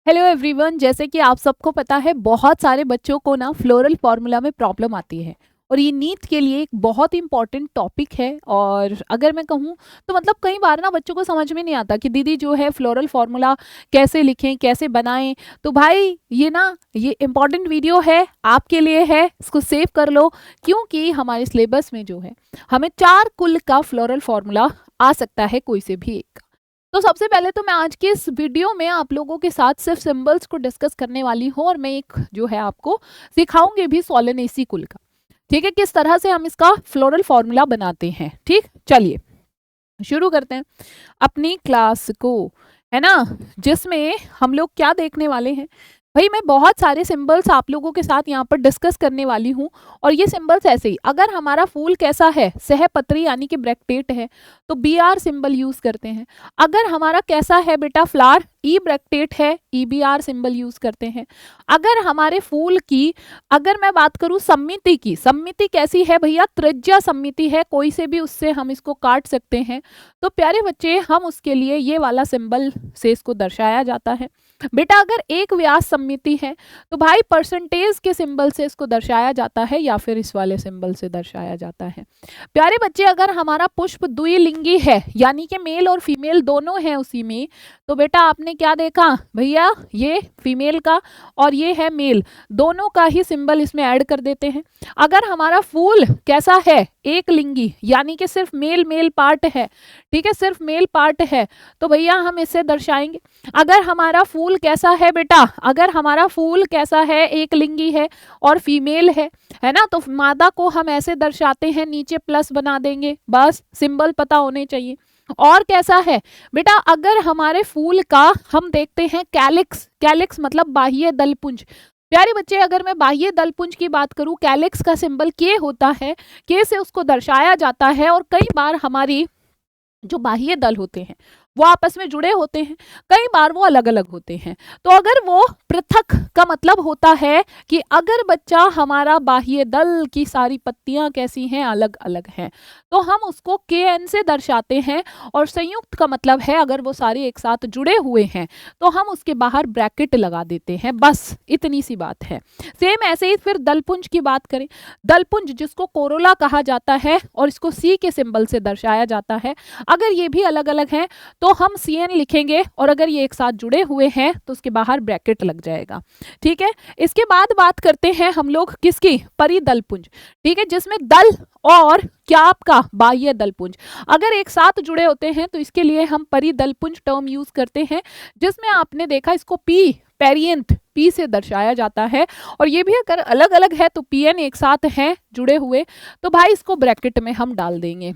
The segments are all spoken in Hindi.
हेलो एवरीवन, जैसे कि आप सबको पता है बहुत सारे बच्चों को ना फ्लोरल फार्मूला में प्रॉब्लम आती है और ये नीट के लिए एक बहुत इंपॉर्टेंट टॉपिक है। और अगर मैं कहूँ तो मतलब कई बार ना बच्चों को समझ में नहीं आता कि दीदी जो है फ्लोरल फार्मूला कैसे लिखें, कैसे बनाएं। तो भाई ये इंपॉर्टेंट वीडियो है, आपके लिए है, इसको सेव कर लो, क्योंकि हमारे सिलेबस में जो है हमें 4 कुल का फ्लोरल फार्मूला आ सकता है, कोई से भी एक। तो सबसे पहले तो मैं आज के इस वीडियो में आप लोगों के साथ सिर्फ सिंबल्स को डिस्कस करने वाली हूँ और मैं एक जो है आपको सिखाऊंगी भी सोलेनेसी कुल का। ठीक है, किस तरह से हम इसका फ्लोरल फॉर्मूला बनाते हैं। ठीक, चलिए शुरू करते हैं अपनी क्लास को, है ना, जिसमें हम लोग क्या देखने वाले हैं। भाई मैं बहुत सारे सिंबल्स आप लोगों के साथ यहाँ पर डिस्कस करने वाली हूँ और ये सिंबल्स ऐसे ही, अगर हमारा फूल कैसा है, सहपत्री यानी कि ब्रैकेट है, तो बी आर सिंबल यूज करते हैं। अगर हमारा कैसा है बेटा फ्लावर, ई ब्रैकेट है, ई बी आर सिंबल यूज करते हैं। अगर हमारे फूल की, अगर मैं बात करूं सम्मिति की, सम्मिति कैसी है भैया, त्रिज्या सम्मिति है, कोई से भी उससे हम इसको काट सकते हैं। तो प्यारे बच्चे हम उसके लिए ये वाला सिंबल से इसको दर्शाया जाता है। बेटा अगर एक व्यास सम्मिति है तो भाई परसेंटेज के सिंबल से इसको दर्शाया जाता है या फिर इस वाले सिंबल से दर्शाया जाता है। प्यारे बच्चे अगर हमारा पुष्प द्विलिंगी है यानी कि मेल और फीमेल दोनों हैं उसी में, तो बेटा आपने क्या देखा भैया, ये फीमेल का और ये है मेल, दोनों का ही सिंबल इसमें ऐड कर देते हैं। अगर हमारा फूल कैसा है, एक लिंगी यानी कि सिर्फ मेल मेल पार्ट है, ठीक है, सिर्फ मेल पार्ट है, तो भैया हम इसे दर्शाएंगे। अगर हमारा फूल कैसा है बेटा, अगर हमारा फूल कैसा है, एक लिंगी है और फीमेल है ना, तो मादा को हम ऐसे दर्शाते हैं, नीचे प्लस बना देंगे, बस सिंबल पता होने चाहिए। और कैसा है बेटा, अगर हमारे फूल का हम देखते हैं कैलिक्स, कैलिक्स मतलब बाह्य दलपुंज। प्यारे बच्चे अगर मैं बाह्य दलपुंज की बात करूं, कैलिक्स का सिंबल के होता है, के से उसको दर्शाया जाता है। और कई बार हमारी जो बाह्य दल होते हैं वो आपस में जुड़े होते हैं, कई बार वो अलग अलग होते हैं। तो अगर वो पृथक का मतलब होता है कि अगर बच्चा हमारा बाह्य दल की सारी पत्तियां कैसी हैं, अलग अलग हैं, तो हम उसको के एन से दर्शाते हैं। और संयुक्त का मतलब है अगर वो सारे एक साथ जुड़े हुए हैं तो हम उसके बाहर ब्रैकेट लगा देते हैं, बस इतनी सी बात है। सेम ऐसे ही फिर दलपुंज की बात करें, दलपुंज जिसको कोरोला कहा जाता है और इसको सी के सिंबल से दर्शाया जाता है, अगर ये भी अलग अलग हैं तो हम सी एन लिखेंगे और अगर ये एक साथ जुड़े हुए हैं तो उसके बाहर ब्रैकेट लग जाएगा। ठीक है, इसके बाद बात करते हैं हम लोग किसकी, परिदलपुंज। ठीक है, जिसमें दल और क्या आपका बाह्य दलपुंज अगर एक साथ जुड़े होते हैं तो इसके लिए हम परिदलपुंज टर्म यूज करते हैं, जिसमें आपने देखा इसको पी पेरियंथ पी से दर्शाया जाता है। और ये भी अगर अलग अलग है तो पी एन एक साथ हैं जुड़े हुए, तो भाई इसको ब्रैकेट में हम डाल देंगे।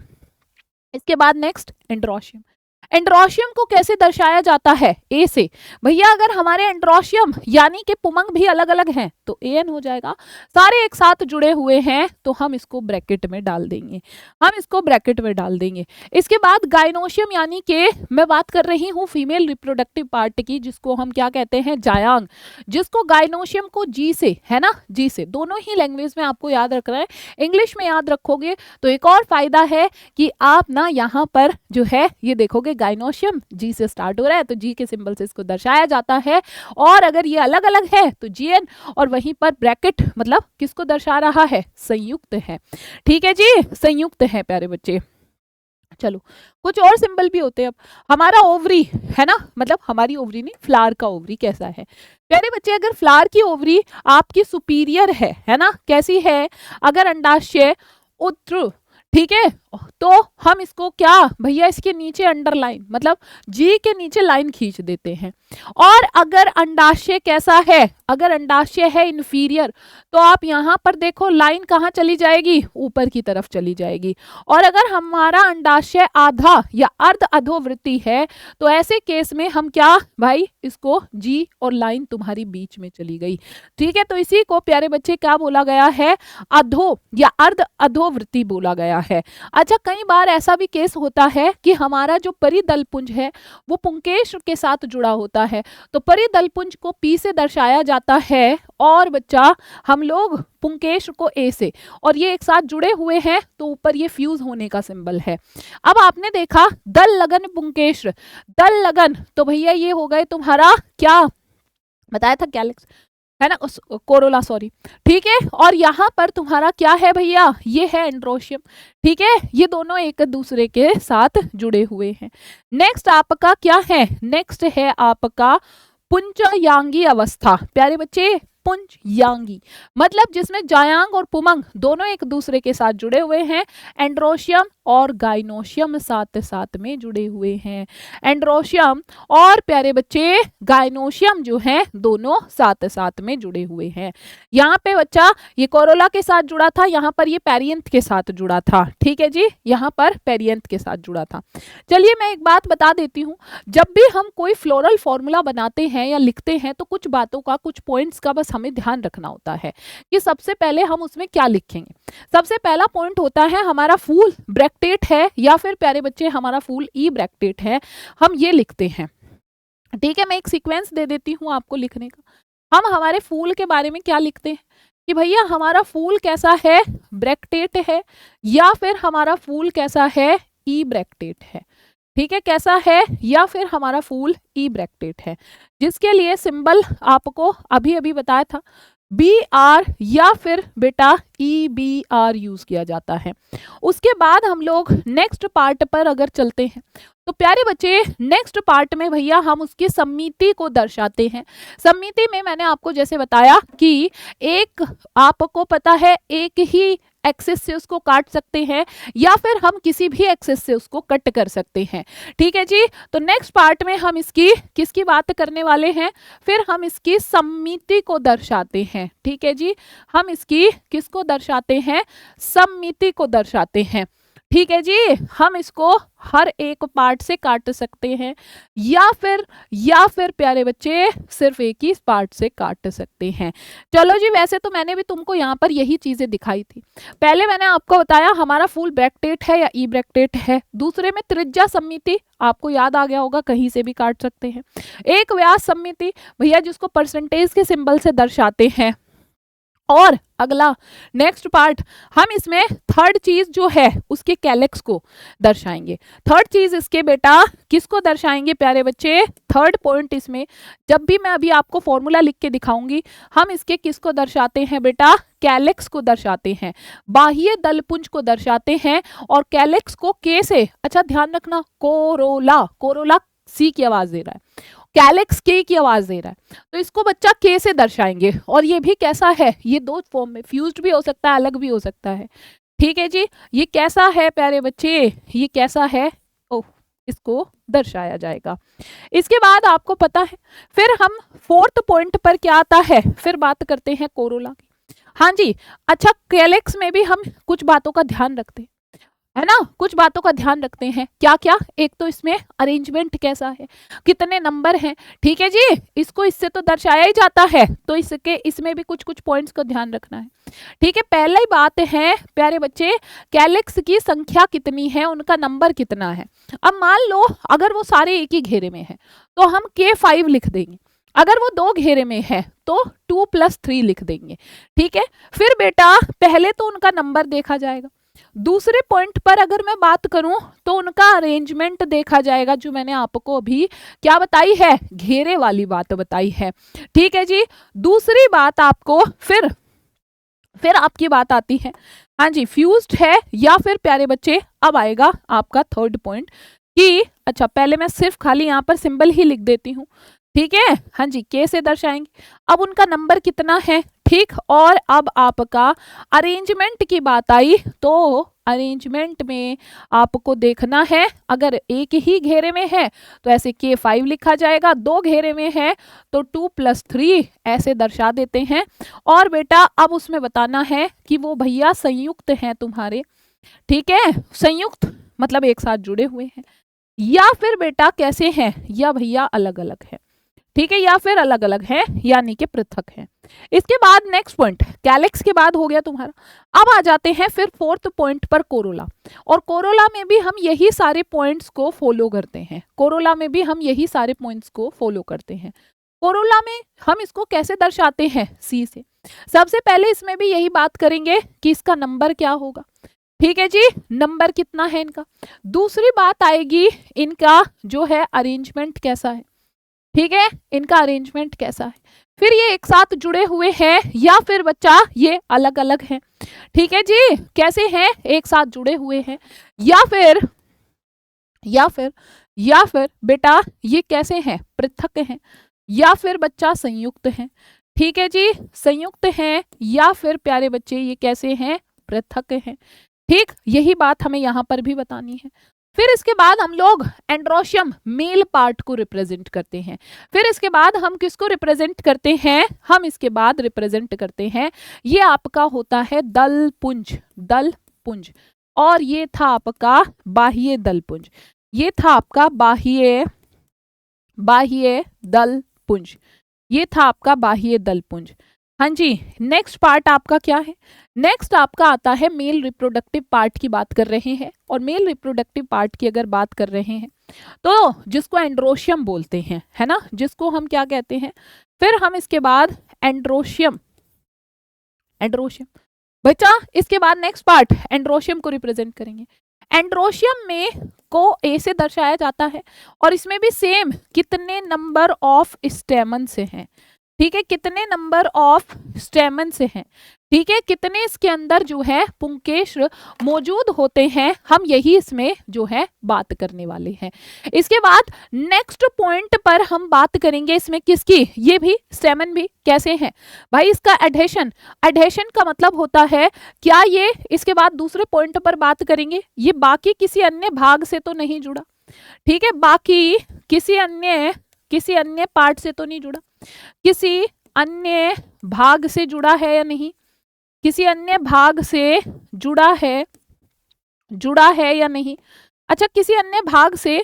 इसके बाद नेक्स्ट एंड्रोशियम, एंड्रोशियम को कैसे दर्शाया जाता है, ए से। भैया अगर हमारे एंड्रोशियम यानी कि पुमंग भी अलग अलग हैं तो ए एन हो जाएगा, सारे एक साथ जुड़े हुए हैं तो हम इसको ब्रैकेट में डाल देंगे, हम इसको ब्रैकेट में डाल देंगे। इसके बाद गाइनोशियम यानी कि मैं बात कर रही हूँ फीमेल रिप्रोडक्टिव पार्ट की, जिसको हम क्या कहते हैं, जायांग, जिसको गाइनोशियम को जी से, है ना, जी से, दोनों ही लैंग्वेज में आपको याद रखना है। इंग्लिश में याद रखोगे तो एक और फायदा है कि आप ना यहाँ पर जो है ये देखोगे गाइनोशियम जी से स्टार्ट हो रहा है तो जी के सिंबल से इसको दर्शाया जाता है। और अगर ये अलग अलग है तो जी एन, और वहीं पर ब्रैकेट मतलब किसको दर्शा रहा है, संयुक्त है। ठीक है जी, संयुक्त है प्यारे बच्चे। चलो कुछ और सिंबल भी होते हैं। अब हमारा ओवरी है ना, मतलब हमारी ओवरी नहीं, फ्लावर का ओवरी कैसा है प्यारे बच्चे, अगर फ्लावर की ओवरी आपकी सुपीरियर है ना, कैसी है, अगर अंडाशय उत्तर, ठीक है, तो हम इसको क्या भैया, इसके नीचे अंडरलाइन मतलब जी के नीचे लाइन खींच देते हैं। और अगर अंडाशय कैसा है, अगर अंडाशय है इंफीरियर, तो आप यहाँ पर देखो लाइन कहाँ चली जाएगी, ऊपर की तरफ चली जाएगी। और अगर हमारा अंडाशय आधा या अर्ध अधोवृत्ति है तो ऐसे केस में हम क्या भाई, इसको जी और लाइन तुम्हारी बीच में चली गई। ठीक है, तो इसी को प्यारे बच्चे क्या बोला गया है, अधो या अर्ध अधोवृत्ति बोला गया है। अच्छा कई बार ऐसा भी केस होता है कि हमारा जो परिदलपुंज है वो पुंकेश के साथ जुड़ा होता है, तो परिदलपुंज को पी से दर्शाया जाता है और बच्चा हम लोग पुंकेश को ए से, और ये एक साथ जुड़े हुए हैं तो ऊपर ये फ्यूज होने का सिंबल है। अब आपने देखा दल लगन पुंकेश, दल लगन, तो भैया ये हो गए तुम्हारा क्या, बताया था कैलिक्स, है ना, कोरोला सॉरी। ठीक है, और यहाँ पर तुम्हारा क्या है भैया, ये है एंड्रोशियम। ठीक है, ये दोनों एक दूसरे के साथ जुड़े हुए हैं। नेक्स्ट आपका क्या है, नेक्स्ट है आपका पुंजयांगी अवस्था। प्यारे बच्चे, पुंजयांगी मतलब जिसमें जायांग और पुमंग दोनों एक दूसरे के साथ जुड़े हुए हैं। एंड्रोशियम और गाइनोशियम साथ साथ में जुड़े हुए हैं। एंड्रोशियम और प्यारे बच्चे गाइनोशियम जो हैं दोनों साथ साथ में जुड़े हुए हैं। यहाँ पे बच्चा ये कोरोला के साथ जुड़ा था, यहाँ पर ये पेरियंथ के साथ जुड़ा था। ठीक है जी, यहाँ पर पेरियंथ के साथ जुड़ा था। चलिए मैं एक बात बता देती हूँ, जब भी हम कोई फ्लोरल फॉर्मूला बनाते हैं या लिखते हैं तो कुछ बातों का, कुछ पॉइंट्स का बस हमें ध्यान रखना होता है कि सबसे पहले हम उसमें क्या लिखेंगे। सबसे पहला पॉइंट होता है हमारा फूल ब्रैकेट है या फिर प्यारे बच्चे हमारा फूल ई ब्रैकेट है, हम ये लिखते हैं। ठीक है, मैं एक सीक्वेंस दे देती हूँ आपको लिखने का। हम हमारे फूल के बारे में क्या लिखते हैं कि भैया हमारा फूल कैसा है, ब्रैकेट है, या फिर हमारा फूल कैसा है, ई ब्रैकेट है। ठीक है, कैसा है, या फिर हमारा फूल ई ब्रैकेट है, जिसके लिए सिंबल आपको अभी अभी बताया था BR या फिर बेटा EBR यूज किया जाता है। उसके बाद हम लोग नेक्स्ट पार्ट पर अगर चलते हैं तो प्यारे बच्चे नेक्स्ट पार्ट में भैया हम उसकी सम्मिति को दर्शाते हैं। सम्मिति में मैंने आपको जैसे बताया कि एक, आपको पता है एक ही एक्सिस से उसको काट सकते हैं या फिर हम किसी भी एक्सिस से उसको कट कर सकते हैं। ठीक है जी, तो नेक्स्ट पार्ट में हम इसकी किसकी बात करने वाले हैं, फिर हम इसकी सम्मिति को दर्शाते हैं। ठीक है जी, हम इसकी किसको दर्शाते हैं, सम्मिति को दर्शाते हैं। ठीक है जी, हम इसको हर एक पार्ट से काट सकते हैं या फिर प्यारे बच्चे सिर्फ एक ही पार्ट से काट सकते हैं। चलो जी, वैसे तो मैंने भी तुमको यहाँ पर यही चीजें दिखाई थी। पहले मैंने आपको बताया हमारा फूल ब्रैकेट है या ई ब्रैकेट है, दूसरे में त्रिज्या सम्मिति आपको याद आ गया होगा, कहीं से भी काट सकते हैं। एक व्यास सम्मिति भैया जिसको परसेंटेज के सिंबल से दर्शाते हैं। और अगला नेक्स्ट पार्ट हम इसमें थर्ड चीज जो है उसके कैलेक्स को दर्शाएंगे। थर्ड चीज इसके बेटा किसको दर्शाएंगे प्यारे बच्चे, थर्ड पॉइंट इसमें जब भी मैं अभी आपको फॉर्मूला लिख के दिखाऊंगी हम इसके किसको दर्शाते हैं बेटा, कैलेक्स को दर्शाते हैं, बाह्य दलपुंज को दर्शाते हैं। और कैलेक्स को के से, अच्छा ध्यान रखना, कोरोला, कोरोला सी की आवाज दे रहा है, कैलेक्स के की आवाज दे रहा है, तो इसको बच्चा के से दर्शाएंगे। और ये भी कैसा है, ये दो फॉर्म में, फ्यूज्ड भी हो सकता है, अलग भी हो सकता है। ठीक है जी, ये कैसा है प्यारे बच्चे, ये कैसा है, ओह इसको दर्शाया जाएगा। इसके बाद आपको पता है फिर हम फोर्थ पॉइंट पर क्या आता है, फिर बात करते हैं कोरोला की। हाँ जी, अच्छा कैलेक्स में भी हम कुछ बातों का ध्यान रखते हैं, है ना, कुछ बातों का ध्यान रखते हैं। क्या क्या, एक तो इसमें अरेंजमेंट कैसा है, कितने नंबर हैं। ठीक है जी, इसको इससे तो दर्शाया ही जाता है, तो इसके इसमें भी कुछ कुछ पॉइंट्स का ध्यान रखना है। ठीक है, पहली बात है प्यारे बच्चे कैलेक्स की संख्या कितनी है, उनका नंबर कितना है। अब मान लो अगर वो सारे एक ही घेरे में है तो हम K5 लिख देंगे, अगर वो दो घेरे में है तो 2+3 लिख देंगे। ठीक है, फिर बेटा पहले तो उनका नंबर देखा जाएगा, दूसरे पॉइंट पर अगर मैं बात करूं तो उनका अरेंजमेंट देखा जाएगा, जो मैंने आपको अभी क्या बताई है, घेरे वाली बात बताई है। ठीक है जी, दूसरी बात आपको फिर आपकी बात आती है, हाँ जी फ्यूज्ड है या फिर प्यारे बच्चे अब आएगा आपका थर्ड पॉइंट कि अच्छा पहले मैं सिर्फ खाली यहाँ पर सिंबल ही लिख देती हूँ। ठीक है, हाँ जी के से दर्शाएंगे, अब उनका नंबर कितना है। ठीक, और अब आपका अरेंजमेंट की बात आई तो अरेंजमेंट में आपको देखना है, अगर एक ही घेरे में है तो ऐसे K5 लिखा जाएगा, दो घेरे में है तो 2+3 ऐसे दर्शा देते हैं। और बेटा अब उसमें बताना है कि वो भैया संयुक्त हैं तुम्हारे। ठीक है, संयुक्त मतलब एक साथ जुड़े हुए हैं, या फिर बेटा कैसे हैं, या भैया अलग अलग है। ठीक है, या फिर अलग अलग है यानी कि पृथक है। इसके बाद नेक्स्ट पॉइंट कैलेक्स के बाद हो गया तुम्हारा। अब आ जाते हैं फिर फोर्थ पॉइंट पर कोरोला, और कोरोला में भी हम यही सारे पॉइंट्स को फॉलो करते हैं, कोरोला में भी हम यही सारे पॉइंट्स को फॉलो करते हैं। कोरोला में हम इसको कैसे दर्शाते हैं, सी से। सबसे पहले इसमें भी यही बात करेंगे कि इसका नंबर क्या होगा। ठीक है जी, नंबर कितना है इनका। दूसरी बात आएगी इनका जो है अरेंजमेंट कैसा है। ठीक है, इनका अरेंजमेंट कैसा है। फिर ये एक साथ जुड़े हुए हैं या फिर बच्चा ये अलग अलग हैं। ठीक है जी, कैसे हैं, एक साथ जुड़े हुए हैं या फिर या फिर बेटा ये कैसे हैं, पृथक हैं या फिर बच्चा संयुक्त हैं। ठीक है जी, संयुक्त हैं या फिर प्यारे बच्चे ये कैसे हैं, पृथक हैं। ठीक, यही बात हमें यहाँ पर भी बतानी है। फिर इसके बाद हम लोग एंड्रोशियम मेल पार्ट को रिप्रेजेंट करते हैं। फिर इसके बाद हम किसको रिप्रेजेंट करते हैं, हम इसके बाद रिप्रेजेंट करते हैं, ये आपका होता है दल पुंज, दल पुंज। और ये था आपका बाह्य दल पुंज, ये था आपका बाह्य दल पुंज, ये था आपका बाह्य दल पुंज। हाँ जी, नेक्स्ट पार्ट आपका क्या है, नेक्स्ट आपका आता है मेल रिप्रोडक्टिव पार्ट की बात कर रहे हैं। और मेल रिप्रोडक्टिव पार्ट की अगर बात कर रहे हैं तो जिसको एंड्रोशियम बोलते हैं, है ना, जिसको हम क्या कहते हैं। फिर हम इसके बाद एंड्रोशियम बच्चा, इसके बाद नेक्स्ट पार्ट एंड्रोशियम को रिप्रेजेंट करेंगे। एंड्रोशियम में को ए से दर्शाया जाता है और इसमें भी सेम कितने नंबर ऑफ स्टेमन से हैं। ठीक है, कितने नंबर ऑफ स्टेमन से हैं। ठीक है, कितने इसके अंदर जो है पुंकेसर मौजूद होते हैं, हम यही इसमें जो है बात करने वाले हैं। इसके बाद नेक्स्ट पॉइंट पर हम बात करेंगे इसमें किसकी, ये भी स्टेमन भी कैसे हैं भाई, इसका एडहेशन। एडहेशन का मतलब होता है क्या ये, इसके बाद दूसरे पॉइंट पर बात करेंगे, ये बाकी किसी अन्य भाग से तो नहीं जुड़ा। ठीक है, बाकी किसी अन्य पार्ट से तो नहीं जुड़ा, किसी अन्य भाग से जुड़ा है या नहीं, किसी अन्य भाग से जुड़ा है या नहीं। अच्छा, किसी अन्य भाग से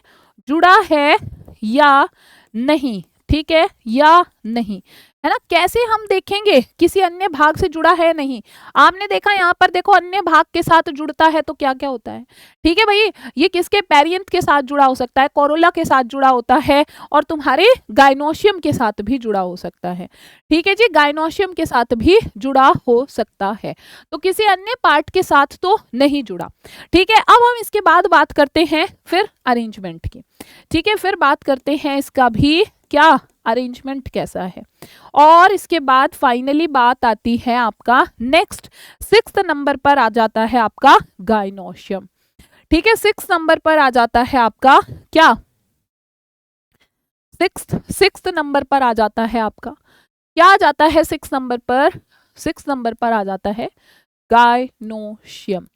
जुड़ा है या नहीं, ठीक है, या नहीं, है ना। कैसे हम देखेंगे किसी अन्य भाग से जुड़ा है नहीं, आपने देखा यहाँ पर देखो अन्य भाग के साथ जुड़ता है तो क्या क्या होता है। ठीक है भाई, ये किसके पेरियंथ के साथ जुड़ा हो सकता है, कोरोला के साथ जुड़ा होता है और तुम्हारे गायनोशियम के साथ भी जुड़ा हो सकता है। ठीक है जी, गायनोशियम के साथ भी जुड़ा हो सकता है, तो किसी अन्य पार्ट के साथ तो नहीं जुड़ा। ठीक है, अब हम इसके बाद बात करते हैं फिर अरेंजमेंट की। ठीक है, फिर बात करते हैं इसका भी क्या अरेंजमेंट कैसा है। और इसके बाद फाइनली बात आती है आपका नेक्स्ट 6th नंबर पर आ जाता है आपका गायनोशियम। ठीक है, 6th नंबर पर आ जाता है आपका क्या, 6th नंबर पर आ जाता है आपका क्या आ जाता है, 6th नंबर पर आ जाता है गायनोशियम।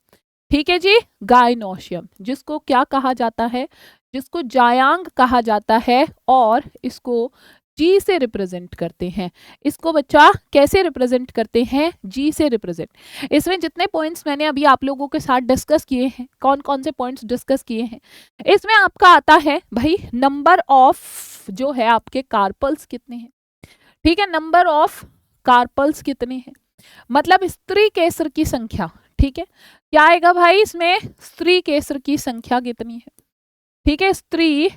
ठीक है जी, गायनोशियम, जिसको क्या कहा जाता है, जिसको जायांग कहा जाता है और इसको जी से रिप्रेजेंट करते हैं। इसको बच्चा कैसे रिप्रेजेंट करते हैं, जी से रिप्रेजेंट। इसमें जितने पॉइंट्स मैंने अभी आप लोगों के साथ डिस्कस किए हैं, कौन कौन से पॉइंट्स डिस्कस किए हैं, इसमें आपका आता है भाई नंबर ऑफ जो है आपके कार्पल्स कितने हैं। ठीक है, नंबर ऑफ कार्पल्स कितने हैं, मतलब स्त्री केसर की संख्या। ठीक है, क्या आएगा भाई इसमें, स्त्री केसर की संख्या कितनी है। ठीक है, स्त्री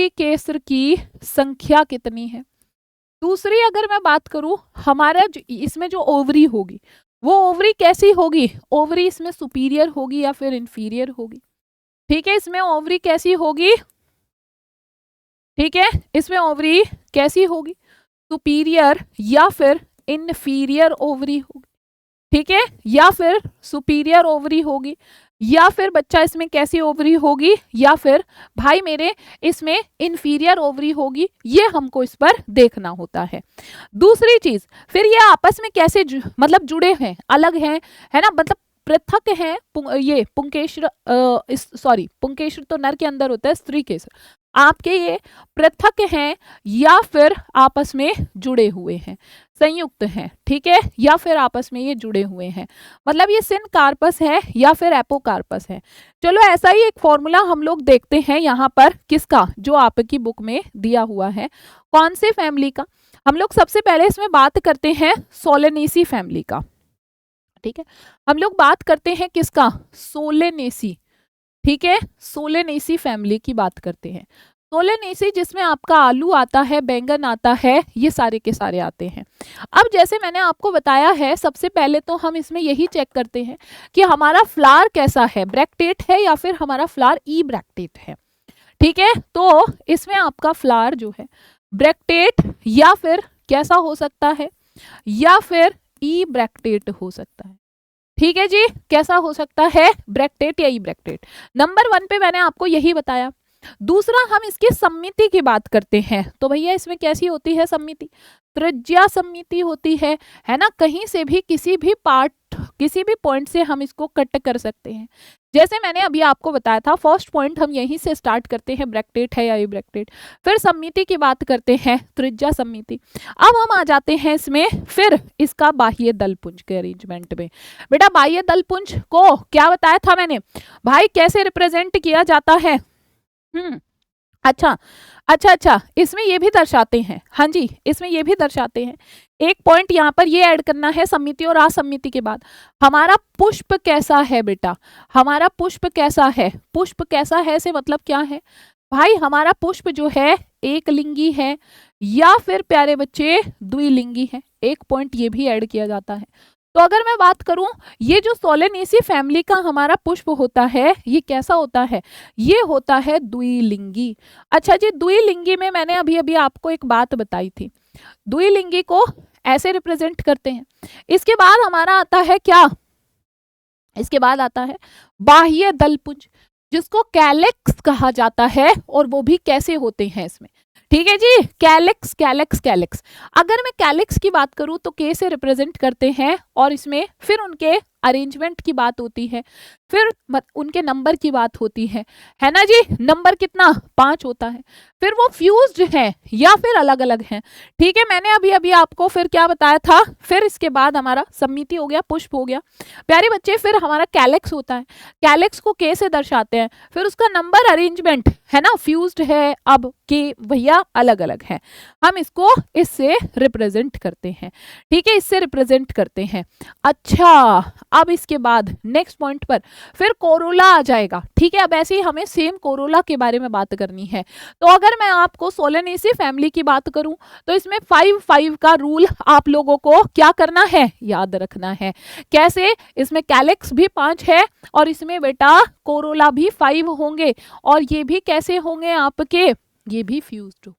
केसर की संख्या कितनी है। दूसरी अगर मैं बात करूं, हमारा इसमें जो ओवरी होगी वो ओवरी कैसी होगी, ओवरी इसमें सुपीरियर होगी या फिर इंफीरियर होगी। ठीक है, इसमें ओवरी कैसी होगी, ठीक है, इसमें ओवरी कैसी होगी, सुपीरियर या फिर इंफीरियर ओवरी होगी। ठीक है, या फिर सुपीरियर ओवरी होगी, या फिर बच्चा इसमें कैसी ओवरी होगी, या फिर भाई मेरे इसमें इंफीरियर ओवरी होगी। ये हमको इस पर देखना होता है। दूसरी चीज, फिर ये आपस में कैसे मतलब जुड़े हैं, अलग हैं, है ना, मतलब पृथक हैं। ये पुंकेसर पुंकेसर तो नर के अंदर होता है, स्त्री केसर आपके ये पृथक हैं या फिर आपस में जुड़े हुए हैं, संयुक्त हैं। ठीक है, या फिर आपस में ये जुड़े हुए हैं, मतलब ये सिनकार्पस है या फिर एपोकार्पस है। चलो ऐसा ही एक फॉर्मूला हम लोग देखते हैं यहाँ पर किसका, जो आपकी बुक में दिया हुआ है, कौन से फैमिली का। हम लोग सबसे पहले इसमें बात करते हैं सोलेनेसी फैमिली का। ठीक है, हम लोग बात करते हैं किसका, सोलेनेसी। ठीक है, सोलेनेसी फैमिली की बात करते हैं। सोलेनेसी जिसमें आपका आलू आता है, बैंगन आता है, ये सारे के सारे आते हैं। अब जैसे मैंने आपको बताया है, सबसे पहले तो हम इसमें यही चेक करते हैं कि हमारा फ्लावर कैसा है, ब्रैक्टेट है या फिर हमारा फ्लावर ई ब्रैक्टेट है। ठीक है, तो इसमें आपका फ्लावर जो है ब्रैक्टेट या फिर कैसा हो सकता है, या फिर ई ब्रैक्टेट हो सकता है। ठीक है जी, कैसा हो सकता है, ब्रैक्टेट या ई ब्रैक्टेट। नंबर 1 पे मैंने आपको यही बताया। दूसरा हम इसकी सममिति की बात करते हैं, तो भैया इसमें कैसी होती है सममिति, त्रिज्या सममिति होती है ना। कहीं से भी किसी भी पार्ट, किसी भी पॉइंट से हम इसको कट कर सकते हैं। जैसे मैंने अभी आपको बताया था, फर्स्ट पॉइंट हम यहीं से स्टार्ट करते हैं, ब्रैक्टेट है या ई ब्रैक्टेट, फिर सममिति की बात करते हैं, त्रिज्या सममिति। अब हम आ जाते हैं इसमें फिर इसका बाह्य दलपुंज के अरेंजमेंट में। बेटा बाह्य दलपुंज को क्या बताया था मैंने भाई, कैसे रिप्रेजेंट किया जाता है। अच्छा, इसमें ये भी दर्शाते हैं, हाँ जी इसमें ये भी दर्शाते हैं। एक पॉइंट यहाँ पर ये ऐड करना है, सम्मिति और असम्मिति के बाद हमारा पुष्प कैसा है बेटा, हमारा पुष्प कैसा है। पुष्प कैसा है से मतलब क्या है भाई, हमारा पुष्प जो है एक लिंगी है या फिर प्यारे बच्चे द्विलिंगी है। एक पॉइंट ये भी ऐड किया जाता है। तो अगर मैं बात करूं, ये जो सोलेनेसी फैमिली का हमारा पुष्प होता है, ये कैसा होता है, ये होता है द्विलिंगी। अच्छा जी, द्विलिंगी में मैंने अभी अभी आपको एक बात बताई थी, द्विलिंगी को ऐसे रिप्रेजेंट करते हैं। इसके बाद हमारा आता है क्या, इसके बाद आता है बाह्य दलपुंज, जिसको कैलेक्स कहा जाता है, और वो भी कैसे होते हैं इसमें। ठीक है जी, कैलेक्स कैलेक्स कैलेक्स। अगर मैं कैलेक्स की बात करूं तो के से रिप्रेजेंट करते हैं, और इसमें फिर उनके अरेंजमेंट की बात होती है, फिर उनके नंबर की बात होती है ना जी। नंबर कितना 5 होता है। फिर वो फ्यूज्ड है या फिर अलग अलग हैं। ठीक है, मैंने अभी अभी आपको फिर क्या बताया था, फिर इसके बाद हमारा सम्मिति हो गया, पुष्प हो गया प्यारे बच्चे, फिर हमारा कैलेक्स होता है। कैलेक्स को के से दर्शाते हैं, फिर उसका नंबर अरेंजमेंट है ना, फ्यूज्ड है, अब के भैया अलग अलग है, हम इसको इससे रिप्रेजेंट करते हैं। ठीक है, इससे रिप्रेजेंट करते हैं। अच्छा, अब इसके बाद नेक्स्ट पॉइंट पर फिर कोरोला आ जाएगा। ठीक है, अब ऐसे ही हमें सेम कोरोला के बारे में बात करनी है। तो अगर मैं आपको सोलेनेसी फैमिली की बात करूं तो इसमें 5-5 का रूल आप लोगों को क्या करना है, याद रखना है। कैसे, इसमें कैलेक्स भी 5 है और इसमें बेटा कोरोला भी 5 होंगे, और ये भी कैसे होंगे आपके, ये भी फ्यूज्ड।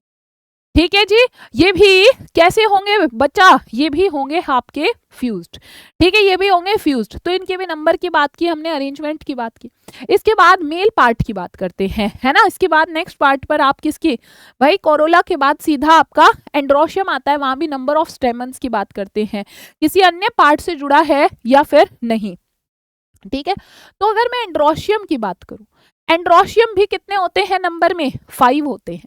ठीक है जी, ये भी कैसे होंगे बच्चा, ये भी होंगे आपके फ्यूज्ड। ठीक है, ये भी होंगे फ्यूज्ड। तो इनके भी नंबर की बात की हमने, अरेंजमेंट की बात की। इसके बाद मेल पार्ट की बात करते हैं, है ना। इसके बाद नेक्स्ट पार्ट पर आप किसकी, भाई कोरोला के बाद सीधा आपका एंड्रोशियम आता है, वहां भी नंबर ऑफ स्टेमन्स की बात करते हैं, किसी अन्य पार्ट से जुड़ा है या फिर नहीं। ठीक है, तो अगर मैं एंड्रोशियम की बात करूं, एंड्रोशियम भी कितने होते हैं नंबर में, 5 होते हैं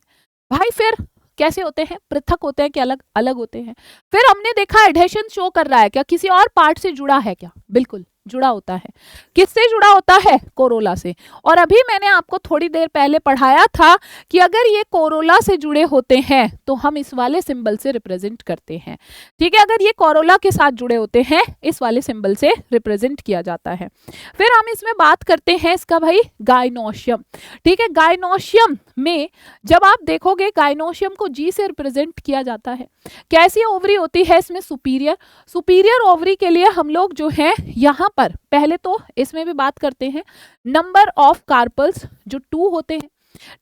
भाई। फिर कैसे होते हैं, पृथक होते हैं कि अलग अलग होते हैं। फिर हमने देखा एडहेशन शो कर रहा है क्या, किसी और पार्ट से जुड़ा है क्या, बिल्कुल जुड़ा होता है। किससे जुड़ा होता है, कोरोला से। और अभी मैंने आपको थोड़ी देर पहले पढ़ाया था कि अगर ये कोरोला से जुड़े होते हैं तो हम इस वाले सिंबल से रिप्रेजेंट करते हैं। ठीक है, अगर ये कोरोला के साथ जुड़े होते हैं, इस वाले सिंबल से रिप्रेजेंट किया जाता है। फिर हम इसमें बात करते हैं इसका भाई गायनोशियम। ठीक है, गायनोशियम में जब आप देखोगे, गायनोशियम को जी से रिप्रेजेंट किया जाता है। कैसी ओवरी होती है इसमें, सुपीरियर। सुपीरियर ओवरी के लिए हम लोग जो है यहाँ पर पहले तो इसमें भी बात करते हैं नंबर ऑफ कार्पल्स जो 2 होते हैं।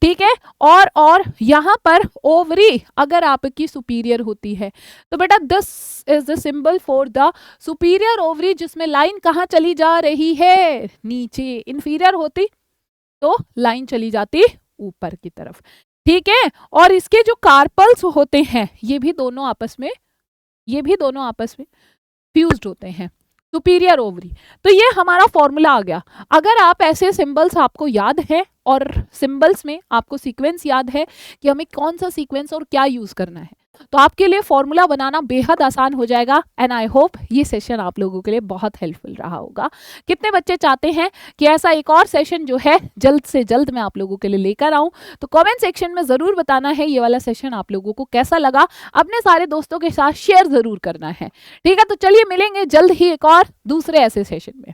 ठीक है, और यहाँ पर ओवरी अगर आपकी सुपीरियर होती है तो बेटा this is the symbol for the superior ovary, जिसमें लाइन कहाँ चली जा रही है, नीचे। इंफीरियर होती तो लाइन चली जाती ऊपर की तरफ। ठीक है, और इसके जो कार्पल्स होते हैं ये भी दोनों आपस में फ्यूज्ड होते हैं, सुपीरियर ओवरी। तो ये हमारा फॉर्मूला आ गया। अगर आप ऐसे सिंबल्स आपको याद है और सिंबल्स में आपको सीक्वेंस याद है कि हमें कौन सा सीक्वेंस और क्या यूज करना है, तो आपके लिए फॉर्मूला बनाना बेहद आसान हो जाएगा। एंड आई होप ये सेशन आप लोगों के लिए बहुत हेल्पफुल रहा होगा। कितने बच्चे चाहते हैं कि ऐसा एक और सेशन जो है जल्द से जल्द मैं आप लोगों के लिए लेकर आऊं, तो कमेंट सेक्शन में जरूर बताना है ये वाला सेशन आप लोगों को कैसा लगा। अपने सारे दोस्तों के साथ शेयर जरूर करना है। ठीक है, तो चलिए मिलेंगे जल्द ही एक और दूसरे ऐसे सेशन में।